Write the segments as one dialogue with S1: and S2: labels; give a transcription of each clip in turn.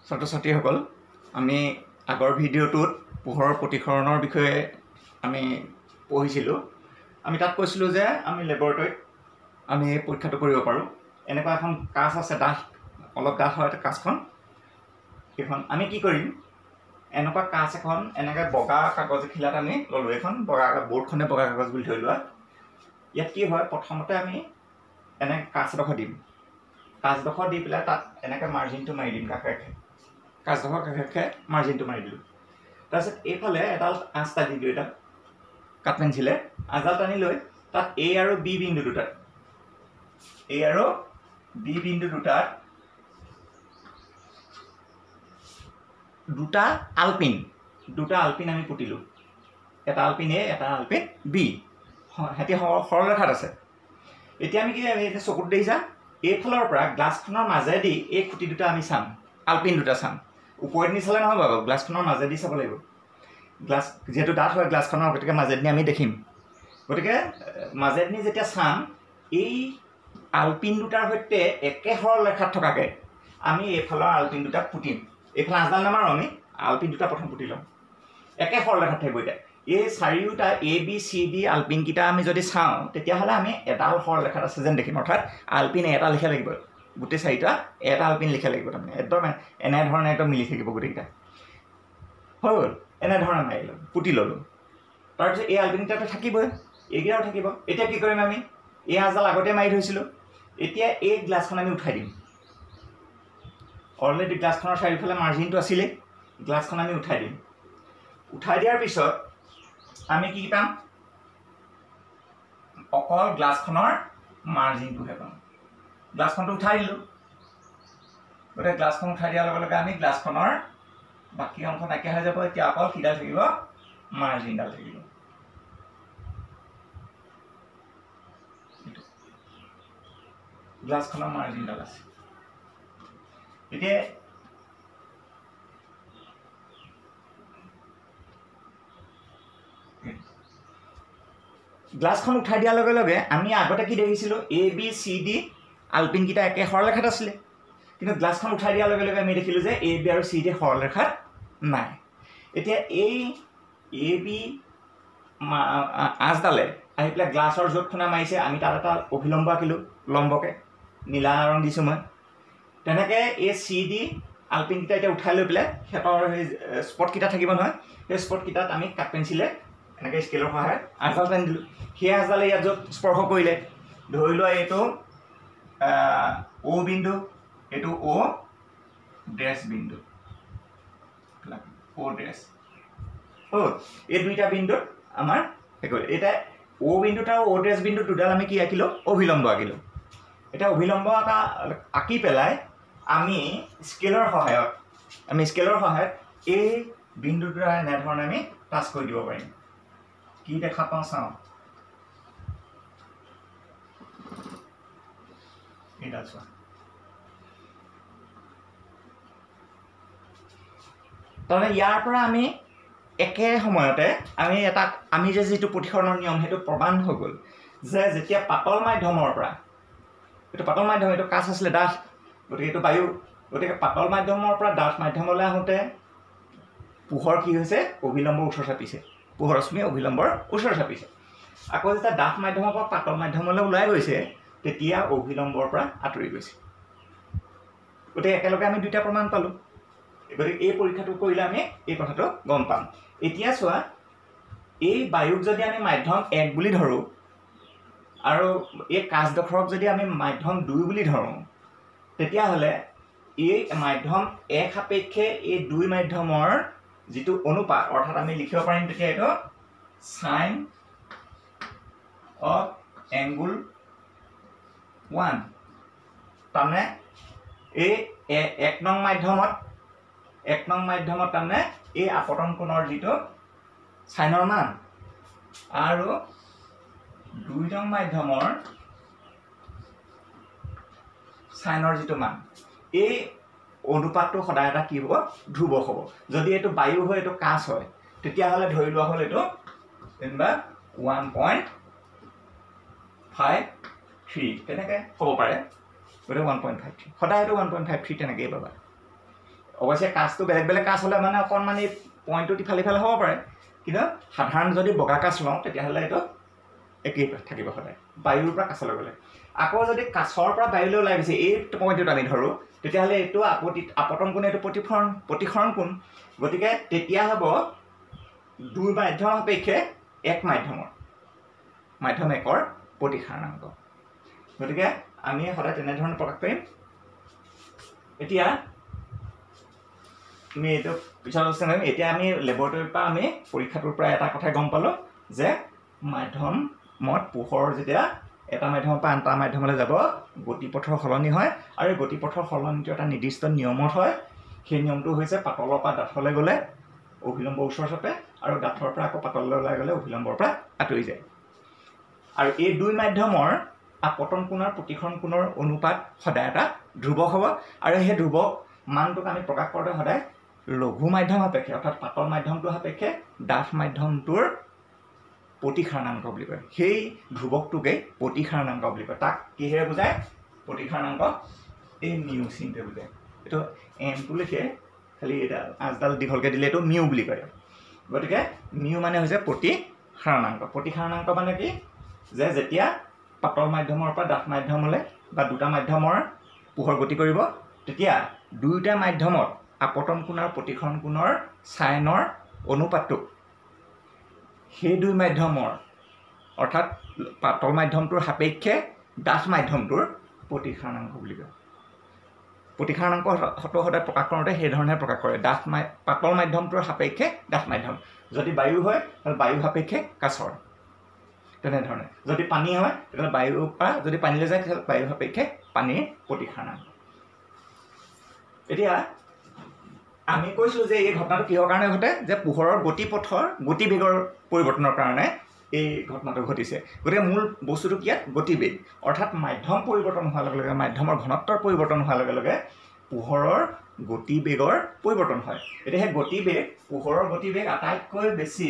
S1: ছাত্ৰ ছাত্ৰীসকল, আমি আগৰ ভিডিঅ'টোত পোহৰৰ প্ৰতিসৰণৰ বিষয়ে আমি পঢ়িছিলোঁ। আমি তাত কৈছিলোঁ যে আমি লেবৰেটৰীত আমি পৰীক্ষাটো কৰিব পাৰোঁ। এনেকুৱা এখন কাঁচ আছে, ডাঠ, অলপ ডাঠ হয় কাঁচখন। সেইখন আমি কি কৰিম, এনেকুৱা কাঁচ এখন এনেকৈ বগা কাগজ এখিলাত আমি ল'লোঁ। এইখন বগা বৰ্ডখনে বগা কাগজ বুলি ধৰি লোৱা। ইয়াত কি হয়, প্ৰথমতে আমি এনেকৈ কাঁচ এডোখৰ দিম। কাঁচডোখৰ দি পেলাই তাত এনেকৈ মাৰ্জিনটো মাৰি দিম কাষে কাষে। কাঁচডোখৰ কাষে কাষে মাৰ্জিনটো মাৰি দিলোঁ। তাৰপিছত এইফালে এডাল আঁচ টানি দিলোঁ, এডাল কাঠ পেঞ্চিলে আঁচডাল টানি লৈ তাত এ আৰু বি বিন্দু দুটাত দুটা আলপিন আমি পুতিলোঁ। এটা আলপিন এ, এটা আলপিন বি, সিহঁতি সৰলৰেখাত আছে। এতিয়া আমি কি এতিয়া চকুত দেখিছা, এইফালৰ পৰা গ্লাছখনৰ মাজেদি এই খুঁটি দুটা আমি চাম, আলপিন দুটা চাম। ওপৰেদি চালে নহয় বাৰু, গ্লাছখনৰ মাজেদি চাব লাগিব। গ্লাছ যিহেতু ডাঠ হয় গ্লাছখনৰ, গতিকে মাজেদি আমি দেখিম। গতিকে মাজেদি যেতিয়া চাম, এই আলপিন দুটাৰ সৈতে একে সৰলৰেখাত থকাকৈ আমি এইফালৰ আলপিন দুটাক পুতিম। এইফালে আঁচডাল নামাৰোঁ, আমি আলপিন দুটা প্ৰথম পুতি ল'ম। একে সৰলৰেখাত থাকিব। এতিয়া এই চাৰিওটা এ বি চি ডি আলপিনকেইটা আমি যদি চাওঁ, তেতিয়াহ'লে আমি এডাল সৰলৰেখাত আছে যেন দেখিম। অৰ্থাৎ আলপিন এটা লিখিব লাগিব, গোটেই চাৰিটা এটা আলপিন লিখিব লাগিব। তাৰমানে একদম এনেধৰণে একদম মিলি থাকিব গোটেইকেইটা। হৈ গ'ল, এনেধৰণে মাৰি ল'লোঁ, পুতি ল'লোঁ। তাৰপিছত এই আলপিনকেইটাটো থাকিবই, এইকেইটাও থাকিব। এতিয়া কি কৰিম, আমি এই আঁচডাল আগতে মাৰি থৈছিলোঁ। এতিয়া এই গ্লাছখন আমি উঠাই দিম। অলৰেডি গ্লাছখনৰ চাৰিওফালে মাৰ্জিনটো আছিলেই, গ্লাছখন আমি উঠাই দিম। উঠাই দিয়াৰ পিছত আমি কি পাম, অকল গ্লাছখনৰ মাৰ্জিনটোহে পাম। গ্লাছখনটো উঠাই দিলোঁ। গতিকে গ্লাছখন উঠাই দিয়াৰ লগে লগে আমি গ্লাছখনৰ বাকী অংশ নাইকিয়া হৈ যাব। এতিয়া অকল কিডাল থাকিব, মাৰ্জিনডাল থাকিব। গ্লাছখনৰ মাৰ্জিনডাল আছে। এতিয়া গ্লাছখন উঠাই দিয়াৰ লগে লগে আমি আগতে কি দেখিছিলোঁ, এ বি চি ডি আলপিনকেইটা একে সৰলৰেখাত আছিলে। কিন্তু গ্লাছখন উঠাই দিয়াৰ লগে লগে আমি দেখিলোঁ যে এ বি আৰু চি ডি সৰলৰেখাত নাই। এতিয়া এই এ বি আঁচডালে আহি পেলাই গ্লাছৰ য'ত খুন্দা মাৰিছে, আমি তাত এটা অভিলম্ব আঁকিলোঁ, লম্বকৈ নীলা ৰং দিছোঁ মই। তেনেকৈ এই চি ডি আলপিনকেইটা এতিয়া উঠাই লৈ পেলাই সিহঁতৰ সেই স্পটকেইটা থাকিব নহয়, সেই স্পটকেইটাত আমি কাঠ পেঞ্চিলে এনেকৈ স্কেলৰ সহায়ত আঁচডাল টানি দিলোঁ। সেই আঁচডালে ইয়াত য'ত স্পৰ্শ কৰিলে, ধৰি লোৱা এইটো অ' বিন্দু, এইটো অ' ড্ৰেছ বিন্দু, অ' ড্ৰেছ। এই দুইটা বিন্দুত আমাৰ সেই কৰিলে। এতিয়া অ' বিন্দুত আৰু অ' ড্ৰেছ বিন্দু দুডাল আমি কি আঁকিলোঁ, অভিলম্ব আঁকিলোঁ। এতিয়া অভিলম্ব আঁকি পেলাই আমি স্কেলৰ সহায়ত এই বিন্দু দুটা এনেধৰণে আমি টাচ কৰি দিব পাৰিম। কি দেখা পাওঁ চাওঁ, এইডাল চোৱা। তাৰমানে ইয়াৰ পৰা আমি একে সময়তে আমি যে যিটো প্ৰতিসৰণৰ নিয়ম, সেইটো প্ৰমাণ হৈ গ'ল যে যেতিয়া পাতল মাধ্যমৰ পৰা, এইটো পাতল মাধ্যম, এইটো কাঁচ আছিলে ডাঠ, গতিকে এইটো বায়ু, গতিকে পাতল মাধ্যমৰ পৰা ডাঠ মাধ্যমলৈ আহোঁতে পোহৰ কি হৈছে, অভিলম্বৰ ওচৰ চাপিছে, পোহৰ ৰশ্মি অভিলম্বৰ ওচৰ চাপিছে। আকৌ যেতিয়া ডাঠ মাধ্যমৰ পৰা পাতল মাধ্যমলৈ ওলাই গৈছে, তেতিয়া অভিলম্বৰ পৰা আঁতৰি গৈছে। গতিকে একেলগে আমি দুইটা প্ৰমাণ পালোঁ। গতিকে এই পৰীক্ষাটো কৰিলে আমি এই কথাটো গম পাম। এতিয়া চোৱা, এই বায়ুক যদি আমি মাধ্যম 1 বুলি ধৰোঁ আৰু এই কাঁচডোখৰক যদি আমি মাধ্যম 2 বুলি ধৰোঁ, তেতিয়াহ'লে এই মাধ্যম 1 সাপেক্ষে এই 2 মাধ্যমৰ যিটো অনুপাত, অৰ্থাৎ আমি লিখিব পাৰিম তেতিয়া এইটো চাইন অফ এংগুল 1। তাৰমানে এই 1 নং মাধ্যমত তাৰমানে এই আপতন কোণৰ যিটো চাইনৰ মান আৰু 2 নং মাধ্যমৰ চাইনৰ যিটো মান, এই অনুপাতটো সদায় এটা কি হ'ব, ধ্ৰুৱক হ'ব। যদি এইটো বায়ু হয়, এইটো কাঁচ হয়, তেতিয়াহ'লে ধৰি লোৱা হ'ল এইটো যেনিবা 1.53 তেনেকৈ হ'ব পাৰে। গতিকে 1.53 সদায় এইটো 1.53 তেনেকৈয়ে পাবা অৱশ্যে কাজটো বেলেগ বেলেগ কাজ হ'লে মানে অকণমান এই পইণ্টটো ইফালে সিফালে হ'ব পাৰে কিন্তু সাধাৰণ যদি বগা কাজ লওঁ তেতিয়াহ'লে এইটো একেই থাকিব সদায় বায়ুৰ পৰা কাছলৈ গ'লে আকৌ যদি কাছৰ পৰা বায়ুলৈ ওলাই গৈছে এই পইণ্টটোত আমি ধৰোঁ তেতিয়াহ'লে এইটো আপতন কোণ এইটো প্ৰতিসৰণ কোণ গতিকে তেতিয়া হ'ব দুই মাধ্যম সাপেক্ষে এক মাধ্যম একৰ প্ৰতিসাৰণাংক গতিকে আমি সদায় তেনেধৰণে প্ৰকাশ কৰিম এতিয়া আমি এইটো পিছত আলোচনা কৰিম এতিয়া আমি লেবৰেটৰীৰ পৰা আমি পৰীক্ষাটোৰ পৰা এটা কথাই গম পালোঁ যে মাধ্যমত পোহৰ যেতিয়া এটা মাধ্যমৰ পৰা আন এটা মাধ্যমলৈ যাব গতিপথৰ সলনি হয় আৰু গতিপথৰ সলনিটো এটা নিৰ্দিষ্ট নিয়মত হয় সেই নিয়মটো হৈছে পাতলৰ পৰা ডাঠলৈ গ'লে অভিলম্ব ওচৰ চাপে আৰু ডাঠৰ পৰা আকৌ পাতললৈ ওলাই গ'লে অভিলম্বৰ পৰা আঁতৰি যায় আৰু এই দুই মাধ্যমৰ আপতন কোণ আৰু প্ৰতিসৰণ কোণৰ অনুপাত সদায় এটা ধ্ৰুৱক হ'ব আৰু সেই ধ্ৰুৱক মানটোক আমি প্ৰকাশ কৰোঁতে সদায় লঘু মাধ্যম সাপেক্ষে অৰ্থাৎ পাতল মাধ্যমটোৰ সাপেক্ষে ডাঠ মাধ্যমটোৰ প্ৰতিসাৰণাংক বুলি কয় সেই ধ্ৰুৱকটোকে প্ৰতিসাৰণাংক বুলি কয় তাক কিহেৰে বুজায় প্ৰতিসাৰণাংক এই মিউ চিনটোৱে বুজায় এইটো এমটো লিখে খালি এটা আজডাল দীঘলকৈ দিলে এইটো মিউ বুলি কয় গতিকে মিউ মানে হৈছে প্ৰতিসাৰণাংক মানে কি যে যেতিয়া পাতল মাধ্যমৰ পৰা ডাঠ মাধ্যমলৈ বা দুটা মাধ্যমৰ পোহৰ গতি কৰিব তেতিয়া দুয়োটা মাধ্যমত আপতন কোণ আৰু প্ৰতিসৰণ কোণৰ চাইনৰ অনুপাতটোক সেই দুই মাধ্যমৰ অৰ্থাৎ পাতল মাধ্যমটোৰ সাপেক্ষে ডাঠ মাধ্যমটোৰ প্ৰতিসাৰণাংক বুলি কয় প্ৰতিসাৰণাংক সদায় প্ৰকাশ কৰোঁতে সেইধৰণে প্ৰকাশ কৰে পাতল মাধ্যমটোৰ সাপেক্ষে ডাঠ মাধ্যম যদি বায়ু হয় তাহলে বায়ু সাপেক্ষে কাছৰ তেনেধৰণে যদি পানী হয় তেতিয়াহ'লে বায়ুৰ পৰা যদি পানীলৈ যায় তেতিয়াহ'লে বায়ু সাপেক্ষে পানীৰ প্ৰতিসাৰণাংক এতিয়া আমি কৈছিলোঁ যে এই ঘটনাটো কিহৰ কাৰণে ঘটে যে পোহৰৰ গতিপথৰ গতিবেগৰ পৰিৱৰ্তনৰ কাৰণে এই ঘটনাটো ঘটিছে গতিকে মূল বস্তুটো কি ইয়াত গতিবেগ অৰ্থাৎ মাধ্যম পৰিৱৰ্তন হোৱাৰ লগে লগে মাধ্যমৰ ঘনত্বৰ পৰিৱৰ্তন হোৱাৰ লগে লগে পোহৰৰ গতিবেগৰ পৰিৱৰ্তন হয় এতিয়া সেই গতিবেগ পোহৰৰ গতিবেগ আটাইতকৈ বেছি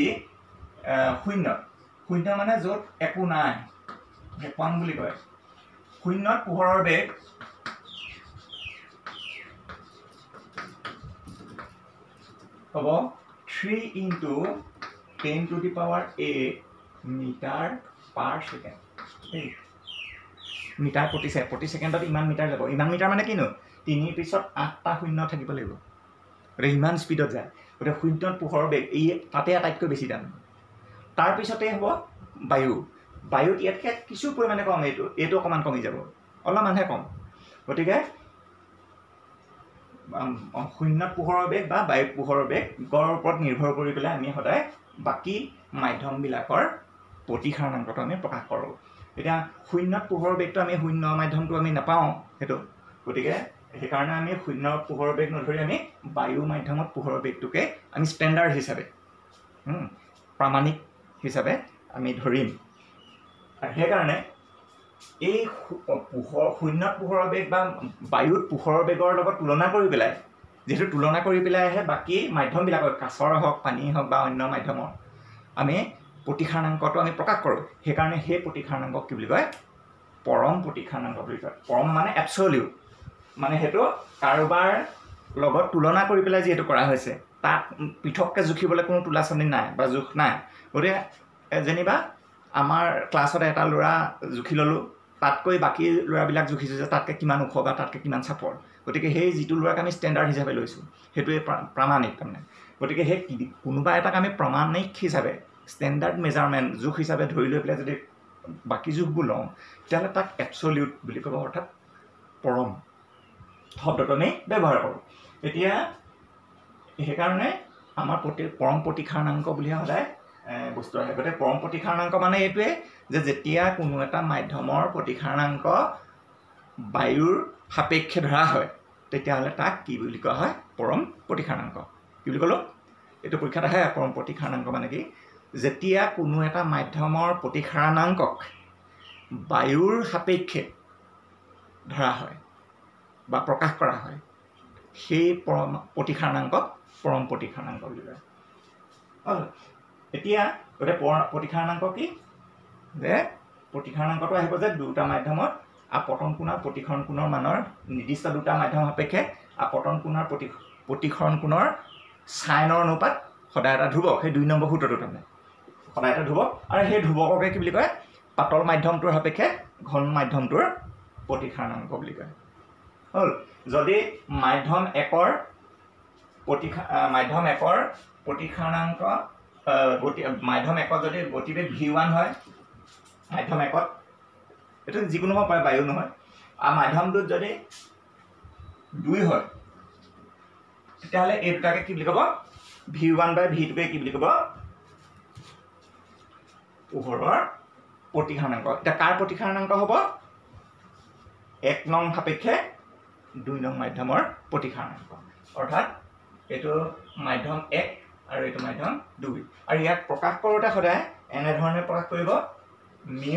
S1: শূন্য মানে য'ত একো নাই ভেকুৱাম বুলি কয় শূন্যত পোহৰৰ বেগ হ'ব 3 × 10⁸ মিটাৰ পাৰ ছেকেণ্ড মিটাৰ প্ৰতি ছেকেণ্ডত ইমান মিটাৰ যাব ইমান মিটাৰ মানে কিনো 3 পিছত 8টা শূন্য থাকিব লাগিব গতিকে ইমান স্পীডত যায় গতিকে শূন্যত পোহৰৰ বেগ এই তাতে আটাইতকৈ বেছি দাম তাৰপিছতে হ'ব বায়ুত ইয়াতকৈ কিছু পৰিমাণে কম এইটো অকণমান কমি যাব অলপমানহে কম গতিকে শূন্যত পোহৰৰ বেগ বা বায়ুত পোহৰৰ বেগৰ ওপৰত নিৰ্ভৰ কৰি পেলাই আমি সদায় বাকী মাধ্যমবিলাকৰ প্ৰতিসাৰণাংকটো আমি প্ৰকাশ কৰোঁ এতিয়া শূন্যত পোহৰৰ বেগটো আমি শূন্য মাধ্যমটো আমি নাপাওঁ সেইটো গতিকে সেইকাৰণে আমি শূন্য পোহৰৰ বেগ নধৰি আমি বায়ু মাধ্যমত পোহৰৰ বেগটোকে আমি ষ্টেণ্ডাৰ্ড হিচাপে প্ৰামাণিক হিচাপে আমি ধৰিম আৰু সেইকাৰণে এই শূন্যত পোহৰৰ বেগ বা বায়ুত পোহৰৰ বেগৰ লগত তুলনা কৰি পেলাই যিহেতু তুলনা কৰি পেলাইহে বাকী মাধ্যমবিলাকৰ কাছৰ হওক পানী হওক বা অন্য মাধ্যমৰ আমি প্ৰতিসাৰণাংকটো আমি প্ৰকাশ কৰোঁ সেইকাৰণে সেই প্ৰতিসাৰণাংকক কি বুলি কয় পৰম প্ৰতিসাৰণাংক বুলি কয় পৰম মানে এবছলিউট মানে সেইটো কাৰোবাৰ লগত তুলনা কৰি পেলাই যিহেতু কৰা হৈছে তাক পৃথককৈ জুখিবলৈ কোনো তোলাচনী নাই বা জোখ নাই গতিকে যেনিবা আমাৰ ক্লাছত এটা ল'ৰা জুখি ল'লোঁ তাতকৈ বাকী ল'ৰাবিলাক জুখিছোঁ যে তাতকৈ কিমান ওখ বা তাতকৈ কিমান চাপৰ গতিকে সেই যিটো ল'ৰাক আমি ষ্টেণ্ডাৰ্ড হিচাপে লৈছোঁ সেইটোৱে প্ৰামাণিক তাৰমানে গতিকে সেই কোনোবা এটাক আমি প্ৰামাণিক হিচাপে ষ্টেণ্ডাৰ্ড মেজাৰমেণ্ট জোখ হিচাপে ধৰি লৈ পেলাই যদি বাকী জোখবোৰ লওঁ তেতিয়াহ'লে তাক এবছলিউট বুলি ক'ব অৰ্থাৎ পৰম শব্দটো আমি ব্যৱহাৰ কৰোঁ এতিয়া সেইকাৰণে আমাৰ পৰম প্ৰতিসাৰণাংক বুলি সদায় বস্তু আহে গতিকে পৰম প্ৰতিসাৰণাংক মানে এইটোৱে যে যেতিয়া কোনো এটা মাধ্যমৰ প্ৰতিসাৰণাংক বায়ুৰ সাপেক্ষে ধৰা হয় তেতিয়াহ'লে তাক কি বুলি কোৱা হয় পৰম প্ৰতিসাৰণাংক কি বুলি ক'লোঁ এইটো পৰীক্ষাত আহে পৰম প্ৰতিসাৰণাংক মানে কি যেতিয়া কোনো এটা মাধ্যমৰ প্ৰতিসাৰণাংকক বায়ুৰ সাপেক্ষে ধৰা হয় বা প্ৰকাশ কৰা হয় সেই প্ৰতিসাৰণাংকক পৰম প্ৰতিসাৰণাংক বুলি কয় এতিয়া গতিকে প্ৰতিসাৰণাংক কি যে প্ৰতিসাৰণাংকটো আহিব যে দুটা মাধ্যমত আপতন কোণ আৰু প্ৰতিসৰণ কোণৰ মানৰ নিৰ্দিষ্ট দুটা মাধ্যম সাপেক্ষে আপতন কোণ আৰু প্ৰতিসৰণ কোণৰ চাইনৰ অনুপাত সদায় এটা ধ্ৰুৱক। সেই 2 নম্বৰ সূত্ৰটো তাৰমানে সদায় এটা ধ্ৰুৱক, আৰু সেই ধ্ৰুৱককে কি বুলি কয়, পাতল মাধ্যমটোৰ সাপেক্ষে ঘন মাধ্যমটোৰ প্ৰতিসাৰণাংক বুলি কয়। হ'ল। যদি মাধ্যম একৰ প্ৰতিসাৰণাংক মাধ্যম একত যদি গতিবেগ v1 হয়, মাধ্যম একত এইটো যিকোনো হ'ব পাৰে, বায়ু নহয়, আৰু মাধ্যমটোত যদি 2 হয়, তেতিয়াহ'লে এই দুটাকে কি বুলি ক'ব, v1 বাই v2কে কি বুলি ক'ব, পোহৰৰ প্ৰতিসাৰণাংক। এতিয়া কাৰ প্ৰতিসাৰণাংক হ'ব, 1 নং সাপেক্ষে 2 নং মাধ্যমৰ প্ৰতিসাৰণাংক। অৰ্থাৎ এইটো মাধ্যম 1 আৰু এইটো মাধ্যম 2, আৰু ইয়াক প্ৰকাশ কৰোঁতে সদায় এনেধৰণে প্ৰকাশ কৰিব, μ2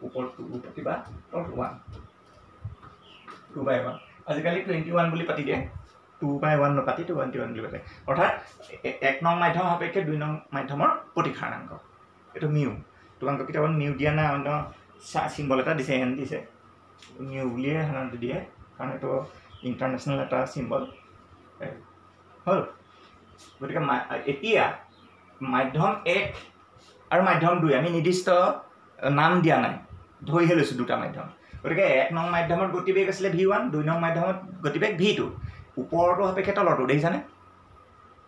S1: ওপৰত 2 পাতিবা, 1 2/1। আজিকালি 21 বুলি পাতি দিয়ে, 2/1 নপাতি 21 বুলি পাতে। অৰ্থাৎ 1 নং মাধ্যম সাপেক্ষে 2 নং মাধ্যমৰ প্ৰতিসাৰণাংক, এইটো মিউ। তোমালোকক কেতিয়াবা মিউ দিয়া নাই, অন্য চিম্বল এটা দিছে, এন দিছে, মিউ বুলিয়ে সাধাৰণতে দিয়ে, কাৰণ এইটো ইণ্টাৰনেশ্যনেল এটা চিম্বল। হ'ল। গতিকে এতিয়া মাধ্যম 1 আৰু মাধ্যম 2 আমি নিৰ্দিষ্ট নাম দিয়া নাই, ধৰিহে লৈছোঁ দুটা মাধ্যম। গতিকে 1 নং মাধ্যমত গতিবেগ আছিলে v1, 2 নং মাধ্যমত গতিবেগ v2, ওপৰটো সাপেক্ষে তলৰটো, দেখিছানে?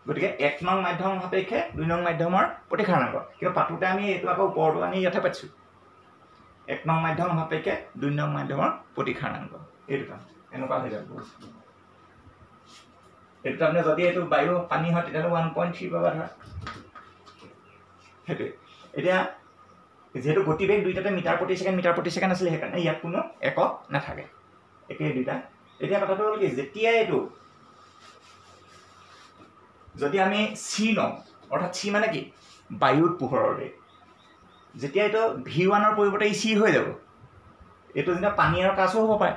S1: গতিকে 1 নং মাধ্যম সাপেক্ষে 2 নং মাধ্যমৰ প্ৰতিসাৰণাংক, কিন্তু পাতোঁতে আমি এইটো আকৌ ওপৰটো আনি ইয়াতে পাতিছোঁ, 1 নং মাধ্যম সাপেক্ষে 2 নং মাধ্যমৰ প্ৰতিসাৰণাংক। এই দুটা এনেকুৱা হৈ যাব। এইটো তাৰমানে যদি এইটো বায়ু পানী হয় তেতিয়াহ'লে 1.3 পাবা ধৰা, সেইটোৱে। এতিয়া যেহেতু গতিবেগ দুইটাতে মিটাৰ প্ৰতি ছেকেণ্ড আছিলে, সেইকাৰণে ইয়াত কোনো একক নাথাকে, একেই দুইটা। এতিয়া কথাটো হ'ল কি, যেতিয়া এইটো যদি আমি চি লওঁ, অৰ্থাৎ চি মানে কি, বায়ুত পোহৰৰ বেগ, যেতিয়া এইটো v1ৰ পৰিৱৰ্তে চি হৈ যাব, এইটো যেতিয়া পানী আৰু কাছো হ'ব পাৰে,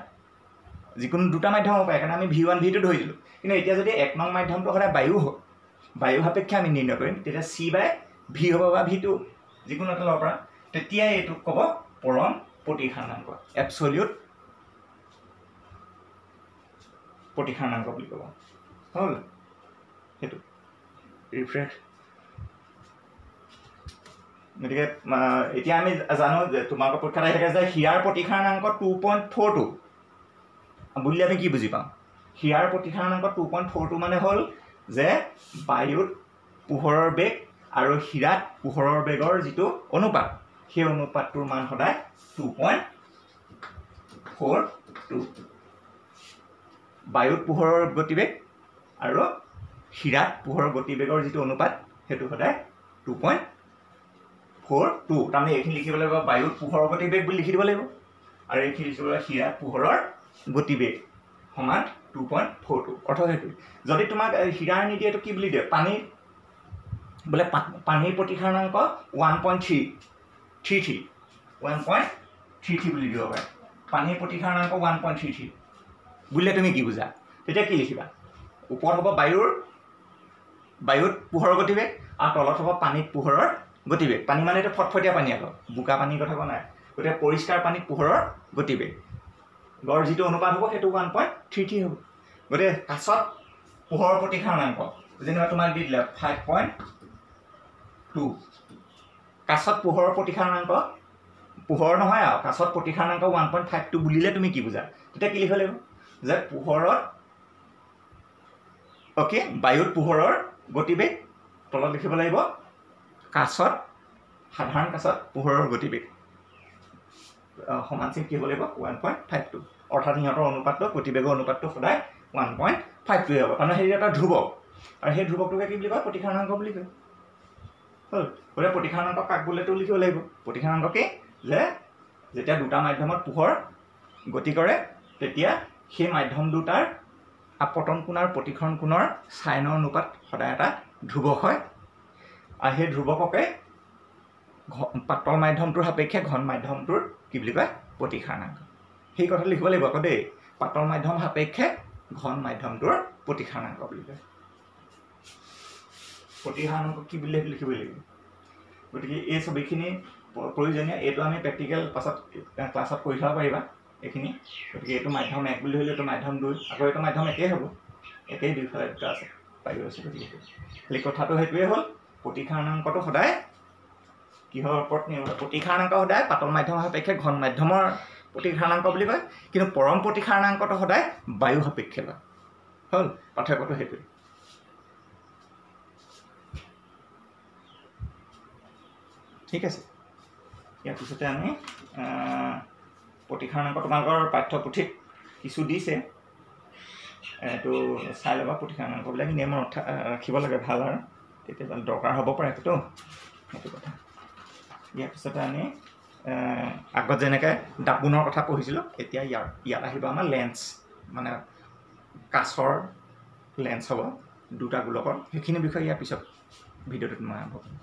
S1: যিকোনো দুটা মাধ্যম হ'ব পাৰে, সেইকাৰণে আমি v1 v2 ধৰি দিলোঁ। কিন্তু এতিয়া যদি 1 নং মাধ্যমটো সদায় বায়ু সাপেক্ষে আমি নিৰ্ণয় কৰিম, তেতিয়া c/v হ'ব বা v2 যিকোনো এটা ল'ব পৰা, তেতিয়াই এইটোক ক'ব পৰম প্ৰতিসাৰণাংক, এবছলিউট প্ৰতিসাৰণাংক বুলি ক'ব। হ'ল। সেইটো ৰিফ্ৰেছ। গতিকে এতিয়া আমি জানো যে তোমালোকৰ পৰীক্ষাত আহি থাকে যে হিয়াৰ প্ৰতিসাৰণাংক 2.42 বুলিলে আমি কি বুজি পাওঁ? হিয়াৰ প্ৰতিসাৰণাংক 2.42 মানে হ'ল যে বায়ুত পোহৰৰ বেগ আৰু হীৰাত পোহৰৰ বেগৰ যিটো অনুপাত, সেই অনুপাতটোৰ মান সদায় 2.42। বায়ুত পোহৰৰ গতিবেগ আৰু হীৰাত পোহৰৰ গতিবেগৰ যিটো অনুপাত, সেইটো সদায় 2.42। তাৰমানে এইখিনি লিখিব লাগিব, বায়ুত পোহৰৰ গতিবেগ বুলি লিখি দিব লাগিব, আৰু এইখিনি লিখিব লাগিব হীৰাত পোহৰৰ গতিবেগ সমান 2.42। অৰ্থ সেইটো, যদি তোমাক হীৰাৰ নিদিয়ে এইটো কি বুলি দিয়ে, পানীৰ বোলে পানীৰ প্ৰতিসাৰণাংক 1.33 বুলি দিব পাৰে, পানীৰ প্ৰতিসাৰণাংক 1.33 বুলিলে তুমি কি বুজা? তেতিয়া কি লিখিবা? ওপৰত হ'ব বায়ুত পোহৰৰ গতিবেগ, আৰু তলত হ'ব পানীত পোহৰৰ গতিবেগ। পানী মানে এইটো ফটফটীয়া পানী, আকৌ বোকা পানীৰ কথা কোৱা নাই। গতিকে পৰিষ্কাৰ পানীত পোহৰৰ গতিবেগ গড় যিটো অনুপাত হ'ব সেইটো 1.33 হ'ব। গতিকে কাছত পোহৰৰ প্ৰতিসাৰণাংক যেনিবা তোমাক দি দিলে 5.2, কাছত পোহৰৰ প্ৰতিসাৰণাংক, পোহৰ নহয় আৰু কাছত প্ৰতিসাৰণাংক 1.52 বুলিলে তুমি কি বুজা? তেতিয়া কি লিখিব লাগিব যে পোহৰত বায়ুত পোহৰৰ গতিবেগ, তলত লিখিব লাগিব কাছত, সাধাৰণ কাছত পোহৰৰ গতিবেগ সমান চিন কি হ'ব লাগিব 1.52। অৰ্থাৎ সিহঁতৰ অনুপাতটো, গতিবেগৰ অনুপাতটো সদায় 1.52 হ'ব। তাৰমানে সেইটো এটা ধ্ৰুৱক, আৰু সেই ধ্ৰুৱকটোকে কি বুলি কয়? প্ৰতিসাৰণাংক বুলি কয়। হ'ল। গতিকে প্ৰতিসাৰণাংক কাক বোলেতো লিখিব লাগিব। প্ৰতিসাৰণাংক কি? যে যেতিয়া দুটা মাধ্যমত পোহৰ গতি কৰে, তেতিয়া সেই মাধ্যম দুটাৰ আপতন কোণ আৰু প্ৰতিসৰণ কোণৰ চাইনৰ অনুপাত সদায় এটা ধ্ৰুৱক হয়, আৰু সেই ধ্ৰুৱককে পাতল মাধ্যমটোৰ সাপেক্ষে ঘন মাধ্যমটোৰ কি বুলি কয়? প্ৰতিসাৰণাংক। সেই কথা লিখিব লাগিব আকৌ দেই, পাতল মাধ্যম সাপেক্ষে ঘন মাধ্যমটোৰ প্ৰতিসাৰণাংক বুলি কয়। প্ৰতিসাৰণাংক কি বুলি লিখিব লাগিব। গতিকে এই ছবিখিনি প্ৰয়োজনীয়। এইটো আমি প্ৰেক্টিকেল পাছত ক্লাছত কৰি থ'ব পাৰিবা এইখিনি। গতিকে এইটো মাধ্যম 1 বুলি ধৰিলে এইটো মাধ্যম 2, আকৌ এইটো মাধ্যম একেই হ'ব, একেই দুইফালে দুটা আছে পাই গৈছে। গতিকে খালি কথাটো সেইটোৱে হ'ল, প্ৰতিসাৰণাংকটো সদায় কিহৰ ওপৰত নিৰ্ভৰ? প্ৰতিসাৰণাংক সদায় পাতল মাধ্যম সাপেক্ষে ঘন মাধ্যমৰ প্ৰতিসাৰণাংক বুলি কয়, কিন্তু পৰম প্ৰতিসাৰণাংকটো সদায় বায়ু সাপেক্ষে লয়। হ'ল পাৰ্থক্যটো সেইটোৱে। ঠিক আছে, ইয়াৰ পিছতে আমি প্ৰতিসাৰণাংক তোমালোকৰ পাঠ্যপুথিত কিছু দিছে, এইটো চাই ল'বা। প্ৰতিসাৰণাংকবিলাক এনেই মনত ৰাখিব লাগে, ভাল আৰু তেতিয়া দৰকাৰ হ'ব পাৰে তো সেইটো কথা। ইয়াৰ পিছতে আমি আগত যেনেকৈ দাপোনৰ কথা পঢ়িছিলোঁ, এতিয়া ইয়াত আহিব আমাৰ লেন্স, মানে কাছৰ লেন্স হ'ব 2টা গোলকৰ। সেইখিনি বিষয়ে ইয়াৰ পিছত ভিডিঅ'টোত মই আৰম্ভ কৰিম।